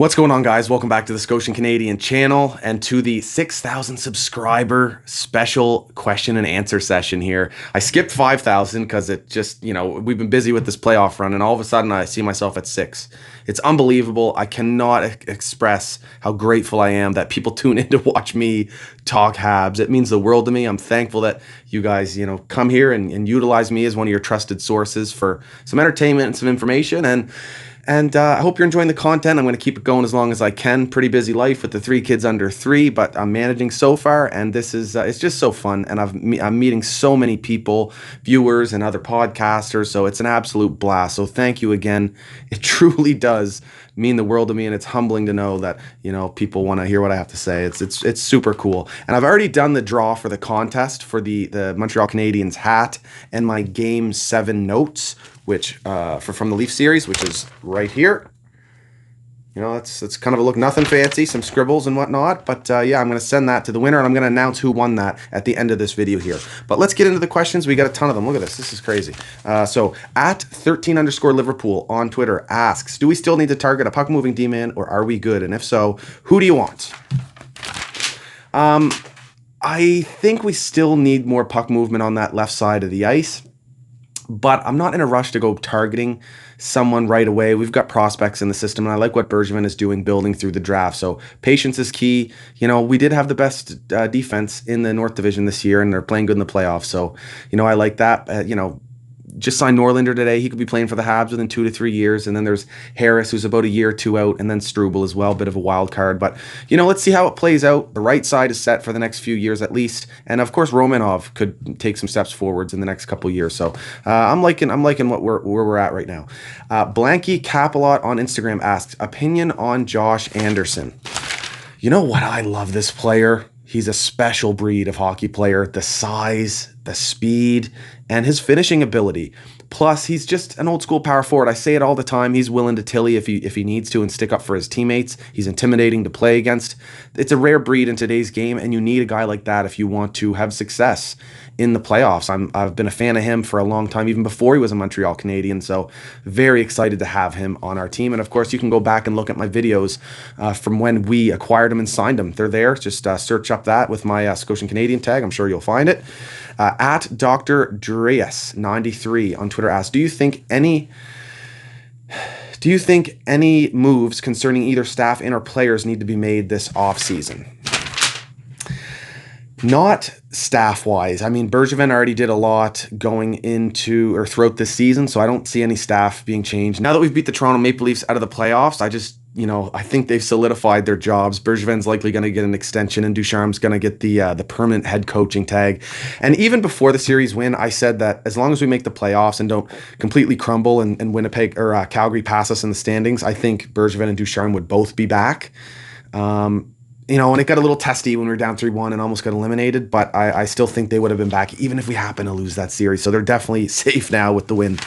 What's going on, guys? Welcome back to the Scotian Canadian channel and to the 6,000 subscriber special question and answer session here. I skipped 5,000 because it just, we've been busy with this playoff run, and all of a sudden I see myself at 6. It's unbelievable. I cannot express how grateful I am that people tune in to watch me talk Habs. It means the world to me. I'm thankful that you guys, come here and utilize me as one of your trusted sources for some entertainment and some information. And I hope you're enjoying the content. I'm going to keep it going as long as I can. Pretty busy life with the 3 kids under 3, but I'm managing so far, and this is it's just so fun. And I'm meeting so many people, viewers and other podcasters, so it's an absolute blast. So thank you again. It truly does mean the world to me, and it's humbling to know that people want to hear what I have to say. It's super cool. And I've already done the draw for the contest for the Montreal Canadiens hat and my Game 7 notes, which from the Leaf series, which is right here. It's kind of a look, nothing fancy, some scribbles and whatnot, but yeah, I'm going to send that to the winner, and I'm going to announce who won that at the end of this video here. But let's get into the questions. We got a ton of them. Look at this. This is crazy. So at 13_Liverpool on Twitter asks, do we still need to target a puck-moving D-man, or are we good? And if so, who do you want? I think we still need more puck movement on that left side of the ice, but I'm not in a rush to go targeting someone right away. We've got prospects in the system, and I like what Bergevin is doing, building through the draft. So patience is key. We did have the best defense in the North Division this year, and they're playing good in the playoffs. So, I like that. Just signed Norlinder today. He could be playing for the Habs within 2 to 3 years. And then there's Harris, who's about a year or 2 out, and then Struble as well, bit of a wild card. But, let's see how it plays out. The right side is set for the next few years at least. And of course, Romanov could take some steps forwards in the next couple of years. So I'm liking what where we're at right now. Blanky Capelot on Instagram asks, opinion on Josh Anderson. You know what? I love this player. He's a special breed of hockey player. The size, the speed, and his finishing ability. Plus, he's just an old school power forward. I say it all the time. He's willing to tilly if he needs to and stick up for his teammates. He's intimidating to play against. It's a rare breed in today's game, and you need a guy like that if you want to have success in the playoffs. I've been a fan of him for a long time, even before he was a Montreal Canadian. So very excited to have him on our team. And of course, you can go back and look at my videos from when we acquired him and signed him. They're there. Just search up that with my Scotian Canadian tag. I'm sure you'll find it. At Dr. Dreas 93 on Twitter asks, do you think any moves concerning either staff and or players need to be made this offseason? Not staff-wise. I mean, Bergevin already did a lot going into or throughout this season, so I don't see any staff being changed. Now that we've beat the Toronto Maple Leafs out of the playoffs, I think they've solidified their jobs. Bergevin's likely going to get an extension, and Ducharme's going to get the permanent head coaching tag. And even before the series win, I said that as long as we make the playoffs and don't completely crumble and Winnipeg or Calgary pass us in the standings, I think Bergevin and Ducharme would both be back. And it got a little testy when we were down 3-1 and almost got eliminated, but I still think they would have been back even if we happen to lose that series. So they're definitely safe now with the win.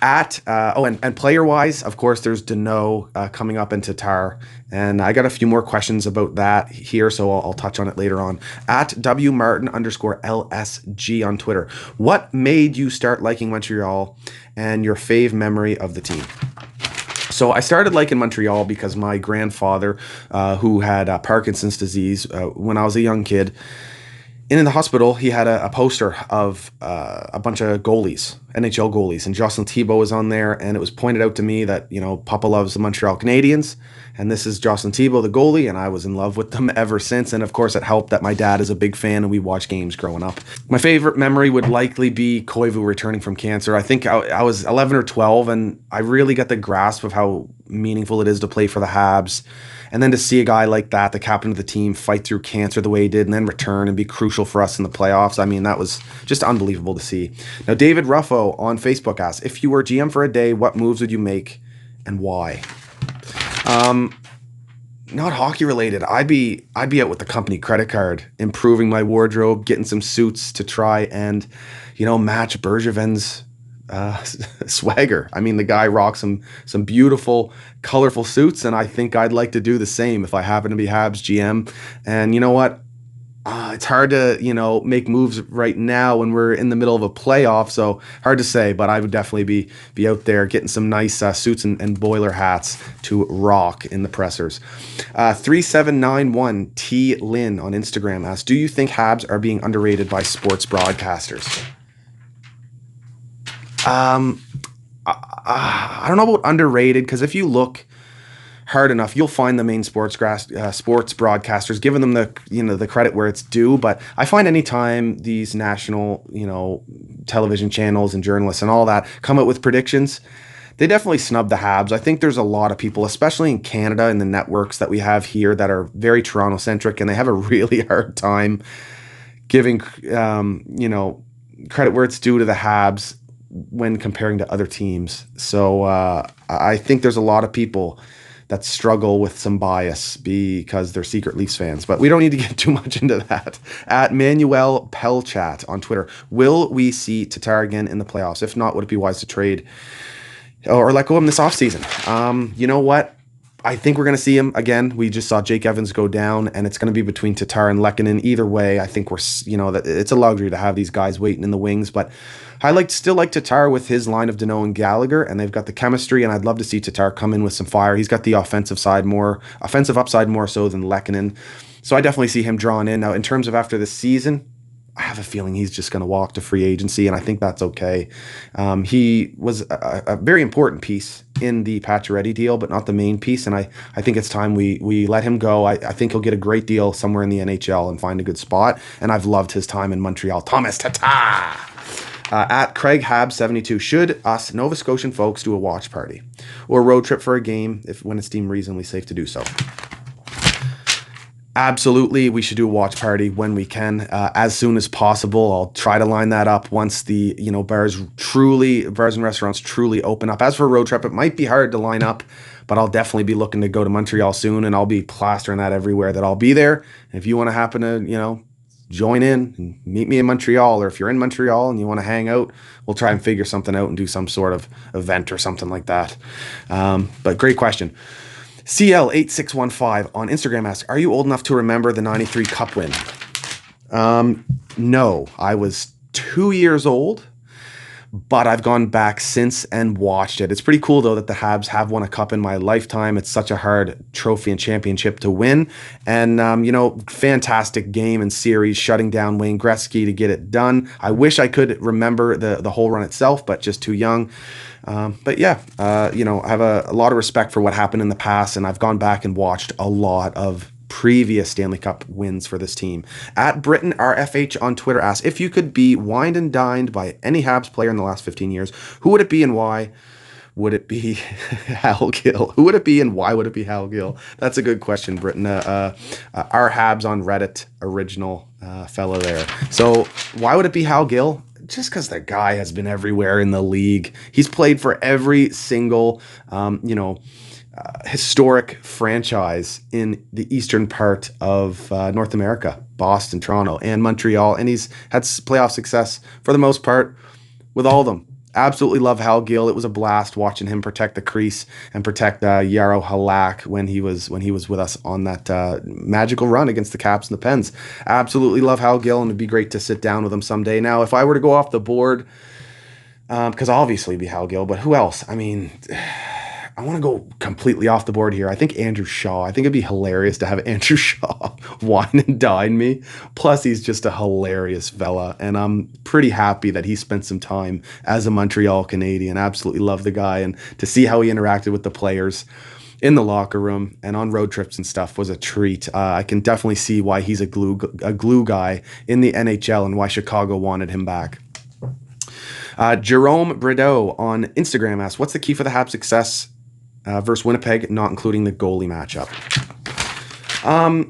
And player-wise, of course, there's Deneau coming up in Tatar, and I got a few more questions about that here, so I'll touch on it later on. At WMartin_LSG on Twitter, what made you start liking Montreal and your fave memory of the team? So I started liking Montreal because my grandfather, who had Parkinson's disease when I was a young kid, in the hospital, he had a poster of a bunch of goalies, NHL goalies, and Jocelyn Thibault was on there, and it was pointed out to me that, Papa loves the Montreal Canadiens, and this is Jocelyn Thibault, the goalie, and I was in love with them ever since, and of course it helped that my dad is a big fan, and we watched games growing up. My favorite memory would likely be Koivu returning from cancer. I think I was 11 or 12, and I really got the grasp of how meaningful it is to play for the Habs. And then to see a guy like that, the captain of the team, fight through cancer the way he did and then return and be crucial for us in the playoffs. I mean, that was just unbelievable to see. Now, David Ruffo on Facebook asks, if you were GM for a day, what moves would you make and why? Not hockey related. I'd be out with the company credit card, improving my wardrobe, getting some suits to try and, match Bergevin's swagger. I mean, the guy rocks some beautiful, colorful suits, and I think I'd like to do the same if I happen to be Habs GM. And you know what? It's hard to, make moves right now when we're in the middle of a playoff. So hard to say, but I would definitely be out there getting some nice suits and boiler hats to rock in the pressers. 3791 T Lynn on Instagram asks, do you think Habs are being underrated by sports broadcasters? Um, I don't know about underrated, because if you look hard enough, you'll find the main sports broadcasters giving them the credit where it's due. But I find anytime these national television channels and journalists and all that come out with predictions, they definitely snub the Habs. I think there's a lot of people, especially in Canada and the networks that we have here, that are very Toronto centric, and they have a really hard time giving credit where it's due to the Habs when comparing to other teams. So I think there's a lot of people that struggle with some bias because they're secret Leafs fans. But we don't need to get too much into that. At Manuel Pelchat on Twitter, will we see Tatar again in the playoffs? If not, would it be wise to trade or let go of him this offseason? You know what? I think we're going to see him again. We just saw Jake Evans go down, and it's going to be between Tatar and Lehkonen. Either way, I think that it's a luxury to have these guys waiting in the wings. But I still like Tatar with his line of Danault and Gallagher, and they've got the chemistry. And I'd love to see Tatar come in with some fire. He's got the offensive upside more so than Lehkonen. So I definitely see him drawn in. Now, in terms of after the season, I have a feeling he's just going to walk to free agency, and I think that's okay. He was a very important piece in the Pacioretty deal, but not the main piece, and I think it's time we let him go. I think he'll get a great deal somewhere in the NHL and find a good spot, and I've loved his time in Montreal. Thomas Tatar! At Craig Hab 72, should us Nova Scotian folks do a watch party or a road trip for a game when it's deemed reasonably safe to do so? Absolutely, we should do a watch party when we can, as soon as possible. I'll try to line that up once the bars and restaurants truly open up. As for a road trip, it might be hard to line up, but I'll definitely be looking to go to Montreal soon, and I'll be plastering that everywhere that I'll be there. And if you want to happen to join in and meet me in Montreal, or if you're in Montreal and you want to hang out, we'll try and figure something out and do some sort of event or something like that. But great question. CL8615 on Instagram asks, are you old enough to remember the 93 Cup win? No, I was 2 years old, but I've gone back since and watched it. It's pretty cool, though, that the Habs have won a cup in my lifetime. It's such a hard trophy and championship to win. And, fantastic game and series, shutting down Wayne Gretzky to get it done. I wish I could remember the whole run itself, but just too young. But yeah, I have a lot of respect for what happened in the past, and I've gone back and watched a lot of previous Stanley Cup wins for this team. At Britain RFH on Twitter asks, if you could be wined and dined by any Habs player in the last 15 years, who would it be and why? Would it be Hal Gill? Who would it be and why would it be Hal Gill? That's a good question, Britain. Our Habs on Reddit original fellow there. So why would it be Hal Gill? Just because the guy has been everywhere in the league. He's played for every single, historic franchise in the eastern part of North America, Boston, Toronto, and Montreal. And he's had playoff success for the most part with all of them. Absolutely love Hal Gill. It was a blast watching him protect the crease and protect Jaro Halak when he was with us on that magical run against the Caps and the Pens. Absolutely love Hal Gill, and it'd be great to sit down with him someday. Now, if I were to go off the board, because obviously it'd be Hal Gill, but who else? I mean, I want to go completely off the board here. I think Andrew Shaw. I think it'd be hilarious to have Andrew Shaw wine and dine me. Plus, he's just a hilarious fella, and I'm pretty happy that he spent some time as a Montreal Canadian. Absolutely love the guy, and to see how he interacted with the players in the locker room and on road trips and stuff was a treat. I can definitely see why he's a glue guy in the NHL and why Chicago wanted him back. Jerome Brideau on Instagram asks, what's the key for the Habs' success versus Winnipeg, not including the goalie matchup?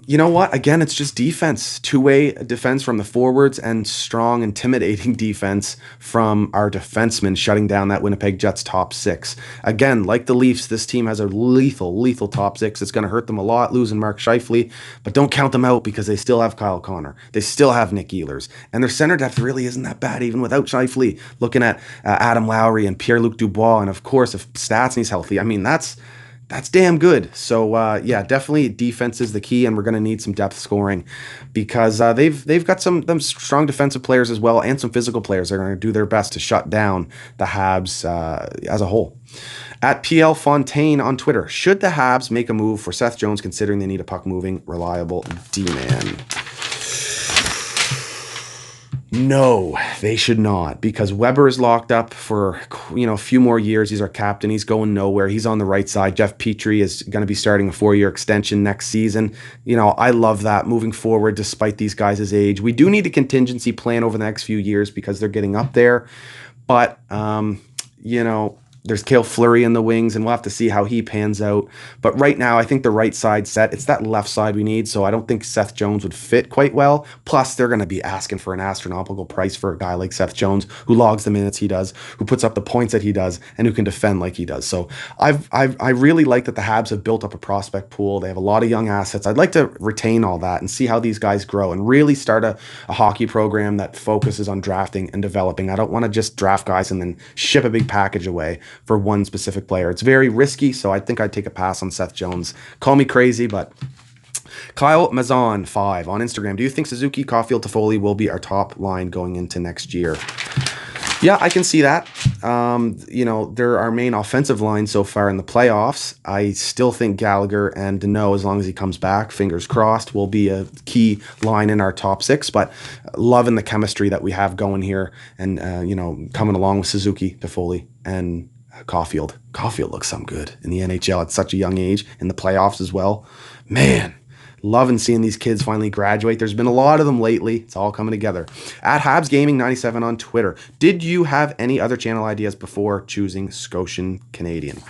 You know what? Again, it's just defense. Two-way defense from the forwards and strong, intimidating defense from our defensemen, shutting down that Winnipeg Jets top six. Again, like the Leafs, this team has a lethal top six. It's going to hurt them a lot, losing Mark Scheifele, but don't count them out because they still have Kyle Connor. They still have Nick Ehlers, and their center depth really isn't that bad even without Scheifele. Looking at Adam Lowry and Pierre-Luc Dubois, and of course, if Stastny's healthy, I mean, that's That's damn good. So yeah, definitely defense is the key, and we're going to need some depth scoring because they've got them strong defensive players as well, and some physical players. They're going to do their best to shut down the Habs as a whole. At PL Fontaine on Twitter, should the Habs make a move for Seth Jones, considering they need a puck moving, reliable D-man? No, they should not, because Weber is locked up for a few more years. He's our captain. He's going nowhere. He's on the right side. Jeff Petrie is going to be starting a 4-year extension next season. I love that moving forward, despite these guys' age. We do need a contingency plan over the next few years because they're getting up there, but there's Cale Fleury in the wings, and we'll have to see how he pans out. But right now, I think the right side set. It's that left side we need, so I don't think Seth Jones would fit quite well. Plus, they're going to be asking for an astronomical price for a guy like Seth Jones, who logs the minutes he does, who puts up the points that he does, and who can defend like he does. So I really like that the Habs have built up a prospect pool. They have a lot of young assets. I'd like to retain all that and see how these guys grow and really start a hockey program that focuses on drafting and developing. I don't want to just draft guys and then ship a big package away for one specific player. It's very risky, so I think I'd take a pass on Seth Jones. Call me crazy, but Kyle Mazon 5 on Instagram. Do you think Suzuki, Caulfield, Toffoli will be our top line going into next year? Yeah, I can see that. They're our main offensive line so far in the playoffs. I still think Gallagher and Deneau, as long as he comes back, fingers crossed, will be a key line in our top 6. But loving the chemistry that we have going here, and coming along with Suzuki, Toffoli, and Caulfield. Caulfield looks some good in the NHL at such a young age, in the playoffs as well. Man, loving seeing these kids finally graduate. There's been a lot of them lately. It's all coming together. At Habs Gaming 97 on Twitter, did you have any other channel ideas before choosing Scotian Canadian?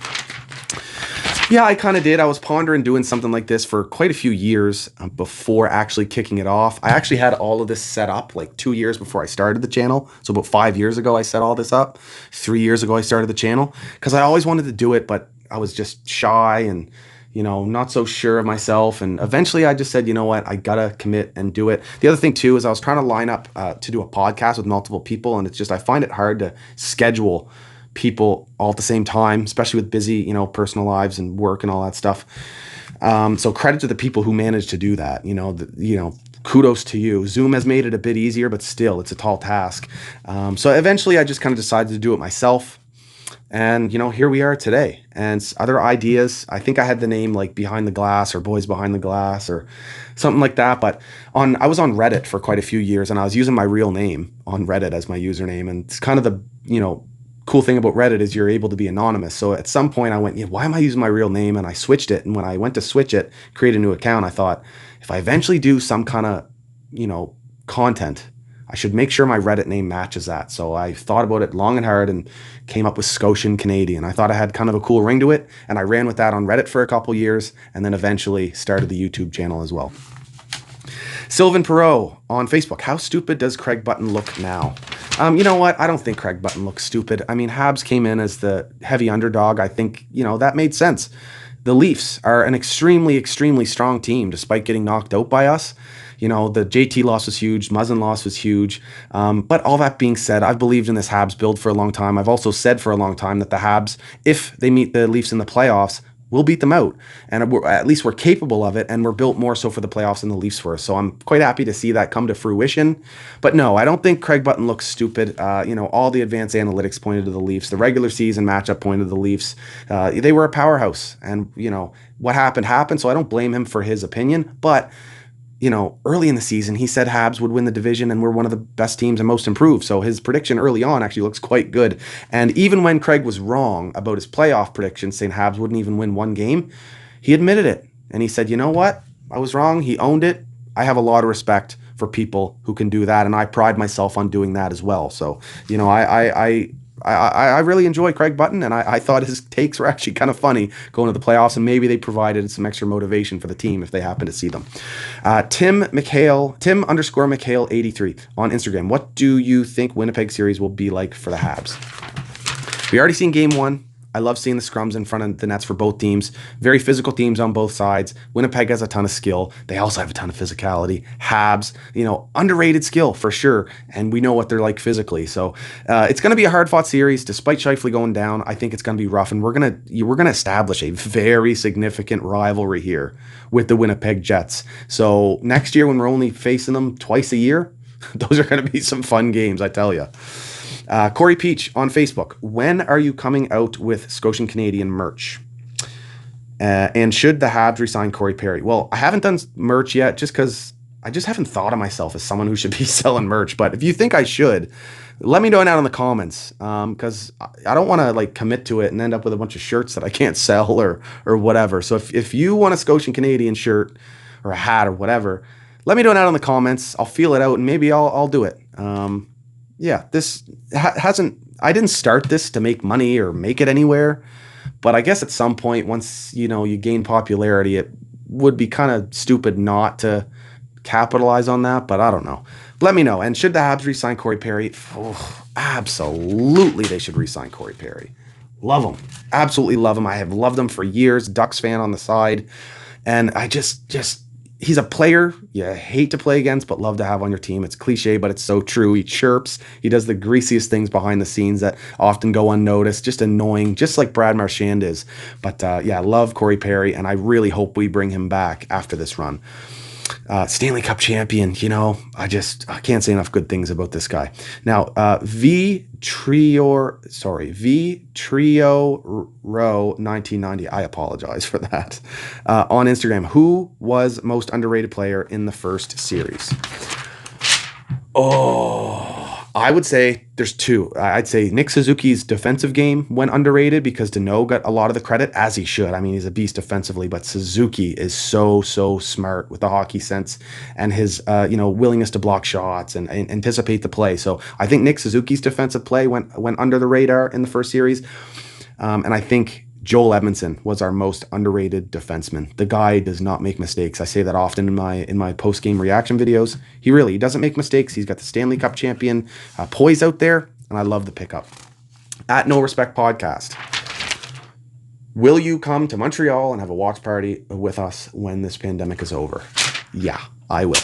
Yeah, I kind of did. I was pondering doing something like this for quite a few years before actually kicking it off. I actually had all of this set up like 2 years before I started the channel. So about 5 years ago, I set all this up. 3 years ago, I started the channel because I always wanted to do it, but I was just shy and not so sure of myself. And eventually I just said, you know what, I gotta commit and do it. The other thing too is I was trying to line up to do a podcast with multiple people, and it's just I find it hard to schedule people all at the same time, especially with busy, personal lives and work and all that stuff. So credit to the people who managed to do that. Kudos to you. Zoom has made it a bit easier, but still, it's a tall task. So eventually, I just kind of decided to do it myself. And, here we are today. And other ideas, I think I had the name like Behind the Glass or Boys Behind the Glass or something like that. But I was on Reddit for quite a few years, and I was using my real name on Reddit as my username. And it's kind of the, cool thing about Reddit is you're able to be anonymous. So at some point I went, why am I using my real name? And I switched it. And when I went to switch it, create a new account, I thought, if I eventually do some kind of, content, I should make sure my Reddit name matches that. So I thought about it long and hard and came up with Scotian Canadian. I thought I had kind of a cool ring to it, and I ran with that on Reddit for a couple years, and then eventually started the YouTube channel as well. Sylvan Perot on Facebook. How stupid does Craig Button look now? You know what? I don't think Craig Button looks stupid. I mean, Habs came in as the heavy underdog. I think, that made sense. The Leafs are an extremely, extremely strong team, despite getting knocked out by us. The JT loss was huge. Muzzin loss was huge. But all that being said, I've believed in this Habs build for a long time. I've also said for a long time that the Habs, if they meet the Leafs in the playoffs, we'll beat them out. And at least we're capable of it, and we're built more so for the playoffs than the Leafs were. So I'm quite happy to see that come to fruition. But no, I don't think Craig Button looks stupid. All the advanced analytics pointed to the Leafs. The regular season matchup pointed to the Leafs. They were a powerhouse. And, what happened. So I don't blame him for his opinion. But early in the season, he said Habs would win the division and we're one of the best teams and most improved. So his prediction early on actually looks quite good. And even when Craig was wrong about his playoff prediction, saying Habs wouldn't even win one game, he admitted it. And he said, you know what? I was wrong. He owned it. I have a lot of respect for people who can do that. And I pride myself on doing that as well. So, I really enjoy Craig Button, and I thought his takes were actually kind of funny going to the playoffs, and maybe they provided some extra motivation for the team if they happen to see them. Tim _McHale 83 on Instagram. What do you think Winnipeg series will be like for the Habs? We already seen game 1. I I love seeing the scrums in front of the nets for both teams. Very physical teams on both sides. Winnipeg has a ton of skill. They also have a ton of physicality. Habs, underrated skill for sure. And we know what they're like physically. So it's going to be a hard fought series. Despite Scheifele going down, I think it's going to be rough. And we're going to establish a very significant rivalry here with the Winnipeg Jets. So next year, when we're only facing them twice a year, those are going to be some fun games, I tell you. Corey Peach on Facebook. When are you coming out with Scotian Canadian merch? And should the Habs resign Corey Perry? Well, I haven't done merch yet just because I just haven't thought of myself as someone who should be selling merch. But if you think I should, let me know down in the comments, because I don't want to commit to it and end up with a bunch of shirts that I can't sell or whatever. So if you want a Scotian Canadian shirt or a hat or whatever, let me know down in the comments. I'll feel it out and maybe I'll do it. This I didn't start this to make money or make it anywhere, but I guess at some point, once you gain popularity, it would be kind of stupid not to capitalize on that. But I don't know. Let me know. And should the Habs re-sign Corey Perry? Oh, absolutely, they should re-sign Corey Perry. Love him, absolutely love him. I have loved him for years. Ducks fan on the side, and I just. He's a player you hate to play against, but love to have on your team. It's cliche, but it's so true. He chirps. He does the greasiest things behind the scenes that often go unnoticed. Just annoying, just like Brad Marchand is. But love Corey Perry, and I really hope we bring him back after this run. Stanley Cup champion, I can't say enough good things about this guy. Now, V Trio Row 1990. I apologize for that. On Instagram, who was most underrated player in the first series? I would say there's two. I'd say Nick Suzuki's defensive game went underrated because Deneau got a lot of the credit, as he should. I mean, he's a beast defensively, but Suzuki is so smart with the hockey sense and his willingness to block shots and anticipate the play. So I think Nick Suzuki's defensive play went under the radar in the first series, and I think Joel Edmondson was our most underrated defenseman. The guy does not make mistakes. I say that often in my post-game reaction videos. He doesn't make mistakes. He's got the Stanley Cup champion poise out there, and I love the pickup. At No Respect Podcast, will you come to Montreal and have a watch party with us when this pandemic is over? Yeah, I will.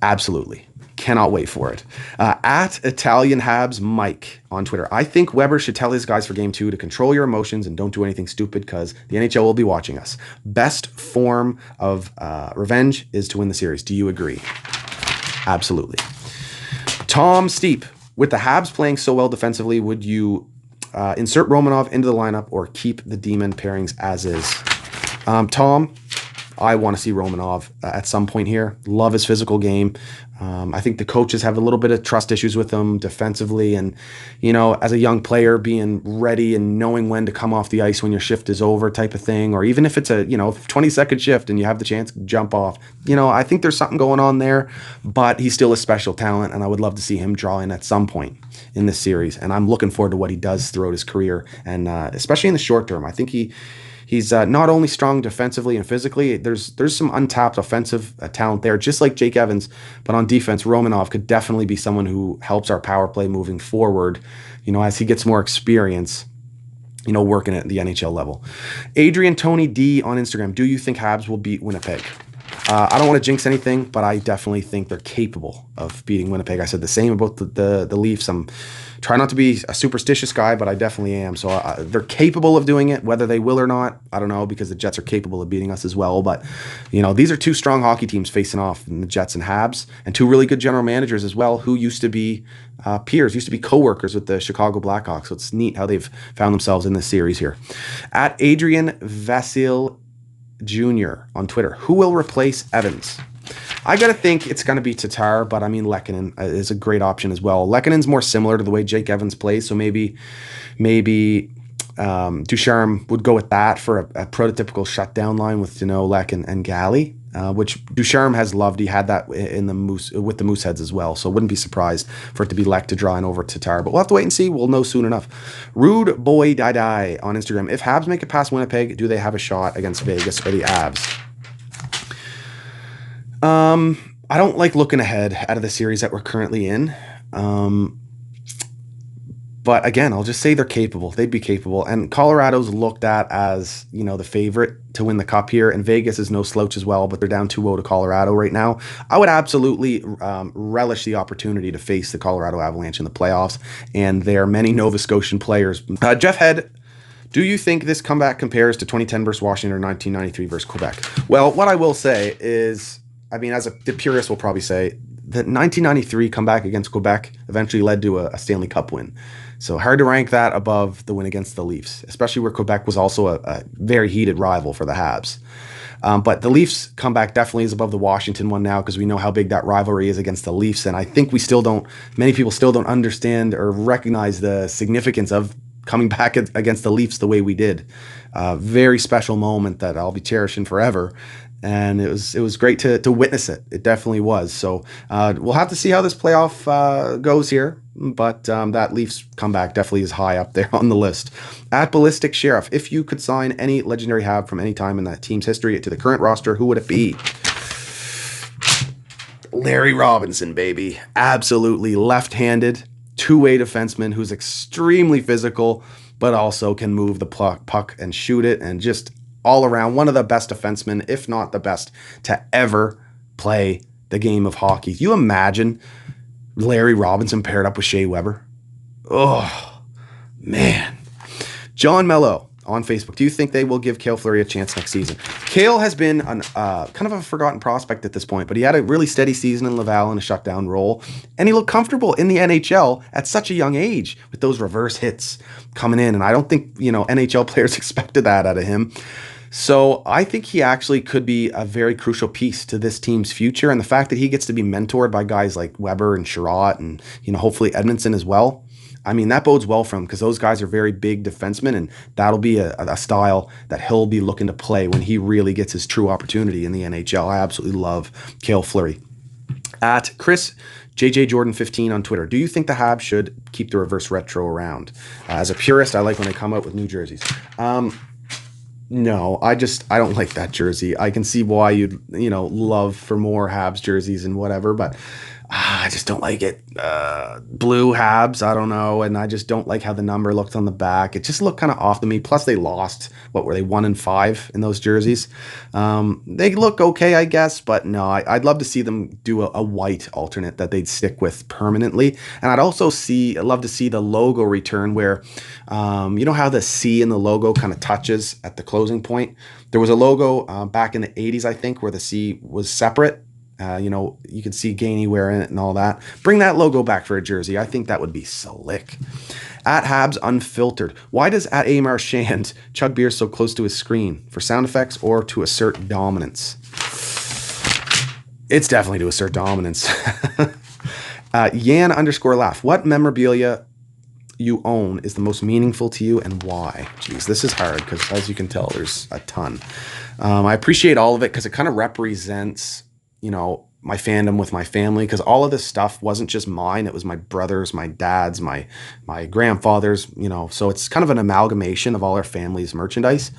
Absolutely. Cannot wait for it. At Italian Habs Mike on Twitter. I think Weber should tell his guys for game 2 to control your emotions and don't do anything stupid because the NHL will be watching us. Best form of revenge is to win the series. Do you agree? Absolutely. Tom Steep. With the Habs playing so well defensively, would you insert Romanov into the lineup or keep the Demon pairings as is? Tom, I want to see Romanov at some point here. Love his physical game. I think the coaches have a little bit of trust issues with him defensively. And, as a young player, being ready and knowing when to come off the ice when your shift is over type of thing. Or even if it's a, 20-second shift and you have the chance to jump off. I think there's something going on there. But he's still a special talent. And I would love to see him draw in at some point in this series. And I'm looking forward to what he does throughout his career. And especially in the short term. I think He's not only strong defensively and physically, there's some untapped offensive talent there, just like Jake Evans. But on defense, Romanov could definitely be someone who helps our power play moving forward, as he gets more experience, working at the NHL level. Adrian Tony D on Instagram. Do you think Habs will beat Winnipeg? I don't want to jinx anything, but I definitely think they're capable of beating Winnipeg. I said the same about the Leafs. I'm trying not to be a superstitious guy, but I definitely am. So they're capable of doing it. Whether they will or not, I don't know, because the Jets are capable of beating us as well. But, these are two strong hockey teams facing off in the Jets and Habs, and two really good general managers as well who used to be peers, used to be co-workers with the Chicago Blackhawks. So it's neat how they've found themselves in this series here. At Adrian Vasil Jr. on Twitter. Who will replace Evans? I got to think it's going to be Tatar, but I mean Lehkonen is a great option as well. Lehkonen's more similar to the way Jake Evans plays, so maybe Ducharme would go with that for a prototypical shutdown line with Deneau, Lek, and Galley, which Ducharme has loved. He had that with the Mooseheads as well, so wouldn't be surprised for it to be Lek to draw in over Tatar. But we'll have to wait and see. We'll know soon enough. Rude Boy Die on Instagram. If Habs make it past Winnipeg, do they have a shot against Vegas or the Avs? I don't like looking ahead out of the series that we're currently in. But again, I'll just say they're capable. They'd be capable. And Colorado's looked at as, the favorite to win the cup here. And Vegas is no slouch as well, but they're down 2-0 to Colorado right now. I would absolutely relish the opportunity to face the Colorado Avalanche in the playoffs and their many Nova Scotian players. Jeff Head, do you think this comeback compares to 2010 versus Washington or 1993 versus Quebec? Well, what I will say is, the purist will probably say, that 1993 comeback against Quebec eventually led to a Stanley Cup win. So hard to rank that above the win against the Leafs, especially where Quebec was also a very heated rival for the Habs. But the Leafs comeback definitely is above the Washington one now because we know how big that rivalry is against the Leafs. And I think many people still don't understand or recognize the significance of coming back against the Leafs the way we did. Very special moment that I'll be cherishing forever. And it was great to witness it. It definitely was. So we'll have to see how this playoff goes here. But that Leafs comeback definitely is high up there on the list. At Ballistic Sheriff, if you could sign any legendary Hab from any time in that team's history to the current roster, who would it be? Larry Robinson, baby. Absolutely left-handed, two-way defenseman who's extremely physical, but also can move the puck and shoot it, and just all around one of the best defensemen, if not the best, to ever play the game of hockey. You imagine Larry Robinson paired up with Shea Weber? Oh, man. John Mello on Facebook. Do you think they will give Cale Fleury a chance next season? Cale has been kind of a forgotten prospect at this point, but he had a really steady season in Laval in a shutdown role, and he looked comfortable in the NHL at such a young age with those reverse hits coming in, and I don't think, NHL players expected that out of him. So I think he actually could be a very crucial piece to this team's future. And the fact that he gets to be mentored by guys like Weber and Sherratt and, hopefully Edmondson as well. That bodes well for him because those guys are very big defensemen, and that'll be a style that he'll be looking to play when he really gets his true opportunity in the NHL. I absolutely love Cale Fleury. At Chris JJ Jordan 15 on Twitter, do you think the Habs should keep the reverse retro around? As a purist, I like when they come out with new jerseys. No, I don't like that jersey. I can see why you'd, love for more Habs jerseys and whatever, but I just don't like it. Blue Habs, I don't know, and I just don't like how the number looked on the back. It just looked kind of off to me. Plus, they lost. What were they, 1-5 in those jerseys? They look okay, I guess, but no, I'd love to see them do a white alternate that they'd stick with permanently. And I'd love to see the logo return where, you know how the C in the logo kind of touches at the closing point? There was a logo back in the 80s, I think, where the C was separate. You could see Gainey wearing it and all that. Bring that logo back for a jersey. I think that would be slick. At Habs Unfiltered, why does at A Marchand chug beer so close to his screen? For sound effects or to assert dominance? It's definitely to assert dominance. Yan_laugh. What memorabilia you own is the most meaningful to you and why? Jeez, this is hard because as you can tell, there's a ton. I appreciate all of it because it kind of represents my fandom with my family, because all of this stuff wasn't just mine. It was my brother's, my dad's, my grandfather's, so it's kind of an amalgamation of all our family's merchandise.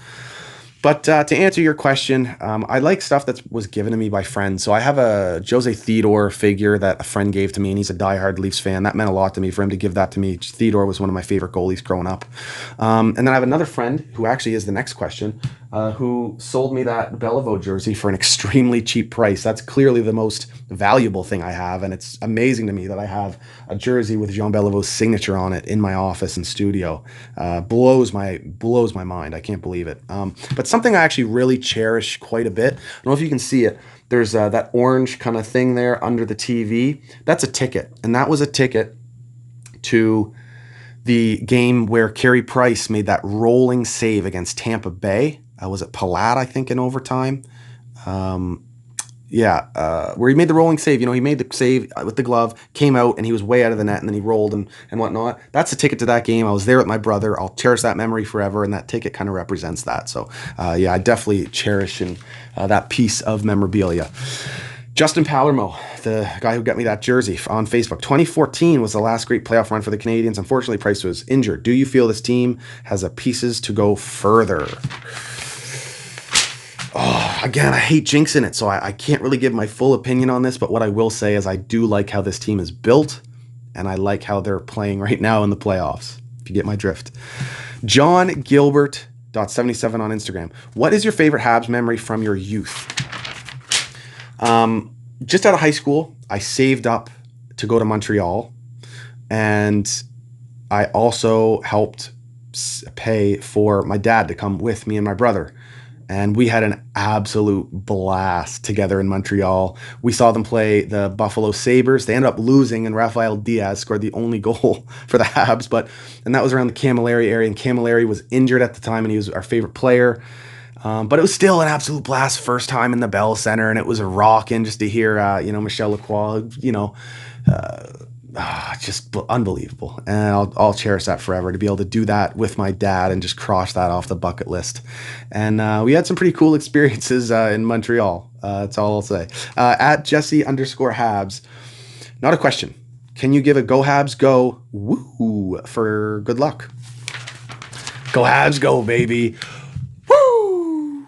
But to answer your question, I like stuff that was given to me by friends. So I have a Jose Theodore figure that a friend gave to me, and he's a diehard Leafs fan. That meant a lot to me for him to give that to me. Theodore was one of my favorite goalies growing up. And then I have another friend who actually is the next question, who sold me that Beliveau jersey for an extremely cheap price. That's clearly the most valuable thing I have, and it's amazing to me that I have a jersey with Jean Beliveau's signature on it in my office and studio. Blows my mind. I can't believe it. But something I actually really cherish quite a bit. I don't know if you can see it. There's that orange kind of thing there under the TV. That's a ticket, and that was a ticket to the game where Carey Price made that rolling save against Tampa Bay. Was it Palat, I think, in overtime? Where he made the rolling save. He made the save with the glove, came out, and he was way out of the net, and then he rolled and whatnot. That's a ticket to that game. I was there with my brother. I'll cherish that memory forever, and that ticket kind of represents that. So, I definitely cherish that piece of memorabilia. Justin Palermo, the guy who got me that jersey on Facebook. 2014 was the last great playoff run for the Canadiens. Unfortunately, Price was injured. Do you feel this team has the pieces to go further? Oh, again, I hate jinxing it, so I can't really give my full opinion on this, but what I will say is I do like how this team is built, and I like how they're playing right now in the playoffs, if you get my drift. John Gilbert .77 on Instagram. What is your favorite Habs memory from your youth? Just out of high school, I saved up to go to Montreal, and I also helped pay for my dad to come with me and my brother. And we had an absolute blast together in Montreal. We saw them play the Buffalo Sabres. They ended up losing, and Rafael Diaz scored the only goal for the Habs. And that was around the Camilleri area, and Camilleri was injured at the time, and he was our favorite player. But it was still an absolute blast. First time in the Bell Center, and it was a rockin' just to hear, Michel Lacroix, just unbelievable. And I'll cherish that forever, to be able to do that with my dad and just cross that off the bucket list. And we had some pretty cool experiences in Montreal. That's all I'll say. At Jesse_Habs, not a question. Can you give a go Habs go woo for good luck? Go Habs go, baby. Woo!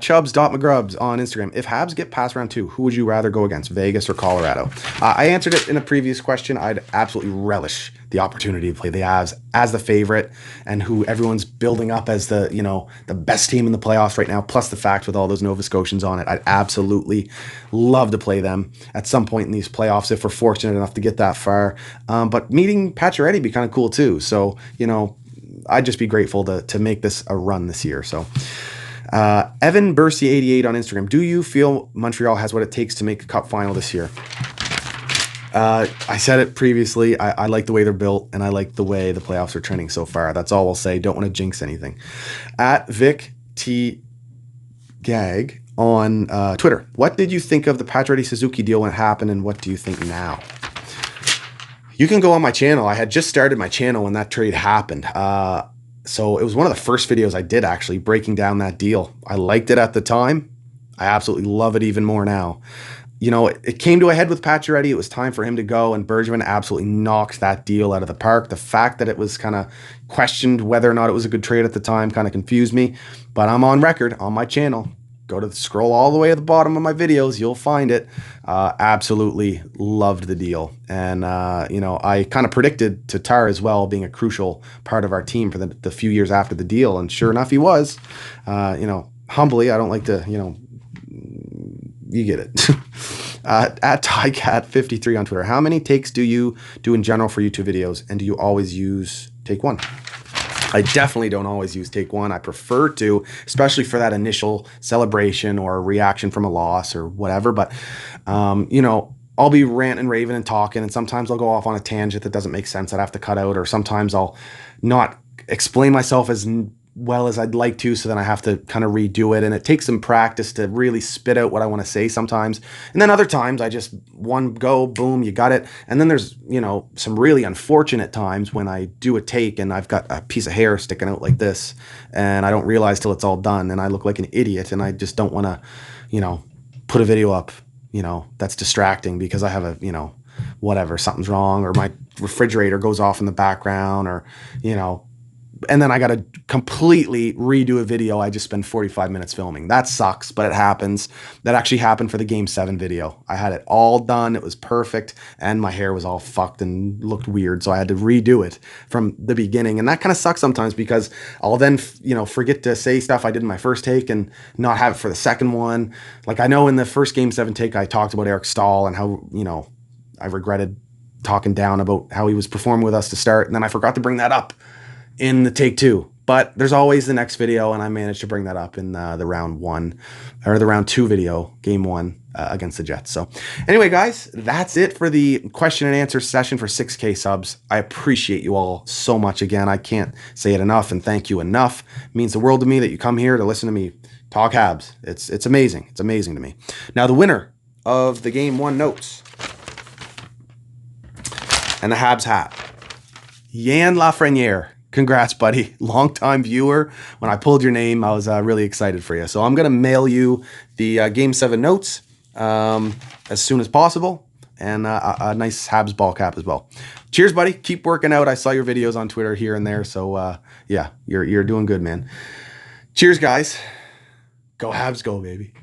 Chubbs.mcgrubbs on Instagram. If Habs get past round 2, who would you rather go against, Vegas or Colorado? I answered it in a previous question. I'd absolutely relish the opportunity to play the Habs as the favorite, and who everyone's building up as the best team in the playoffs right now, plus the fact with all those Nova Scotians on it. I'd absolutely love to play them at some point in these playoffs if we're fortunate enough to get that far. But meeting Pacioretty would be kind of cool too. So, I'd just be grateful to make this a run this year. So Evan Bursey 88 on Instagram. Do you feel Montreal has what it takes to make a cup final this year? I said it previously. I like the way they're built, and I like the way the playoffs are trending so far. That's all I'll say. Don't want to jinx anything. At Vic T Gag on Twitter. What did you think of the Pacioretty Suzuki deal when it happened, and what do you think now? You can go on my channel. I had just started my channel when that trade happened. So it was one of the first videos I did, actually, breaking down that deal. I liked it at the time. I absolutely love it even more now. It came to a head with Pacioretty. It was time for him to go, and Bergevin absolutely knocked that deal out of the park. The fact that it was kind of questioned whether or not it was a good trade at the time kind of confused me. But I'm on record on my channel. Scroll all the way at the bottom of my videos. You'll find it. Absolutely loved the deal. And, I kind of predicted Tatar as well being a crucial part of our team for the few years after the deal. And sure enough, he was. Humbly, I don't like to, you get it. At TyCat53 on Twitter. How many takes do you do in general for YouTube videos? And do you always use take one? I definitely don't always use take one. I prefer to, especially for that initial celebration or a reaction from a loss or whatever. But, I'll be ranting and raving and talking, and sometimes I'll go off on a tangent that doesn't make sense. I'd have to cut out, or sometimes I'll not explain myself as well as I'd like to, so then I have to kind of redo it, and it takes some practice to really spit out what I want to say sometimes. And then other times I just one go, boom, you got it. And then there's some really unfortunate times when I do a take and I've got a piece of hair sticking out like this, and I don't realize till it's all done, and I look like an idiot, and I just don't want to put a video up that's distracting because I have a whatever, something's wrong, or my refrigerator goes off in the background, or and then I got to completely redo a video I just spent 45 minutes filming. That sucks, but it happens. That actually happened for the Game 7 video. I had it all done. It was perfect, and my hair was all fucked and looked weird, so I had to redo it from the beginning. And that kind of sucks sometimes because I'll then, forget to say stuff I did in my first take and not have it for the second one. Like, I know in the first Game 7 take, I talked about Eric Stahl and how, I regretted talking down about how he was performing with us to start, and then I forgot to bring that up in the take 2, but there's always the next video, and I managed to bring that up in the round 1 or the round 2 video, game 1 against the Jets. So anyway, guys, that's it for the question and answer session for 6K subs. I appreciate you all so much. Again, I can't say it enough, and thank you enough. It means the world to me that you come here to listen to me talk Habs. It's amazing. It's amazing to me. Now, the winner of the game 1 notes and the Habs hat, Yann Lafreniere. Congrats, buddy. Long-time viewer. When I pulled your name, I was really excited for you. So I'm going to mail you the Game 7 notes as soon as possible, and a nice Habs ball cap as well. Cheers, buddy. Keep working out. I saw your videos on Twitter here and there. So, yeah, you're doing good, man. Cheers, guys. Go Habs, go, baby.